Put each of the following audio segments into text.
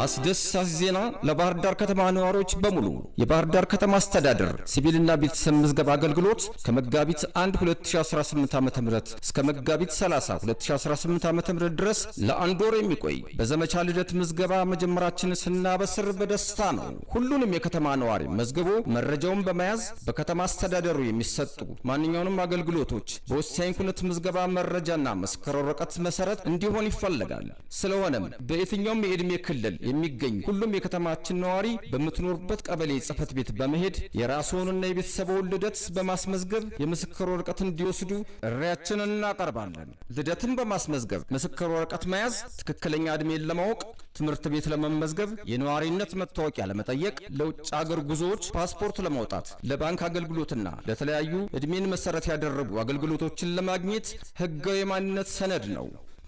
አስደሳች ዜና ለባህር ዳር ከተማ ነዋሪዎች በሙሉ የባህር ዳር ከተማ አስተዳደር ሲቪልና ቤተሰብ ምዝገባ አገልግሎት ከመጋቢት 1 2018 ዓ.ም እስከ መጋቢት 30 2018 ዓ.ም ድረስ ለአንድ ወር የሚቆይ በዘመቻ ልደት ምዝገባ መጀመራችንን ስናበስር በደስታ ነው። ሁሉንም የከተማ ነዋሪ መዝግቦ መረጃውን በመያዝ በከተማ አስተዳደሩ የሚሰጡ ማንኛውንም አገልግሎቶች በወሳኝ ኩነት ምዝገባ መረጃና መስከረ ወረቀት መሰረት እንዲሆን ይፈልጋል። ስለሆነም በየትኛውም የእድሜ ክልል የሚገኝ ሁሉም የከተማችን ነዋሪ በምትኖርበት ቀበሌ ጽፈት ቤት በመሄድ የራስዎንና የቤተሰብዎን ልደት በማስመዝገብ የምስክር ወረቀት እንዲወስዱ ጥሪያችንን እናቀርባለን። ልደትን በማስመዝገብ ምስክር ወረቀት መያዝ ትክክለኛ እድሜን ለማወቅ፣ ትምህርት ቤት ለመመዝገብ፣ የነዋሪነት መታወቂያ ለመጠየቅ፣ ለውጭ ሀገር ጉዞዎች ፓስፖርት ለማውጣት፣ ለባንክ አገልግሎትና ለተለያዩ እድሜን መሰረት ያደረጉ አገልግሎቶችን ለማግኘት ህጋዊ የማንነት ሰነድ ነው።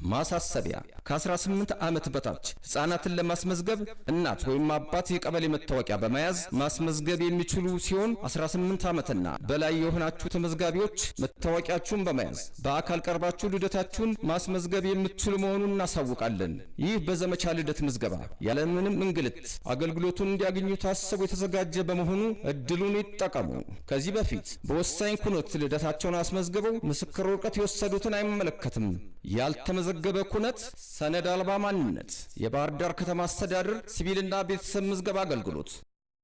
ማሳሰቢያ ከ18 ዓመት በታች ህፃናትን ለማስመዝገብ እናት ወይም አባት የቀበሌ መታወቂያ በመያዝ ማስመዝገብ የሚችሉ ሲሆን 18 ዓመትና በላይ የሆናችሁ ተመዝጋቢዎች መታወቂያችሁን በመያዝ በአካል ቀርባችሁ ልደታችሁን ማስመዝገብ የምትችሉ መሆኑን እናሳውቃለን። ይህ በዘመቻ ልደት ምዝገባ ያለምንም እንግልት አገልግሎቱን እንዲያገኙ ታስቦ የተዘጋጀ በመሆኑ እድሉን ይጠቀሙ። ከዚህ በፊት በወሳኝ ኩነት ልደታቸውን አስመዝግበው ምስክር ወረቀት የወሰዱትን አይመለከትም። ያልተመዘገበ ኩነት ሰነድ አልባ ማንነት። የባህር ዳር ከተማ አስተዳደር ሲቪልና ቤተሰብ ምዝገባ አገልግሎት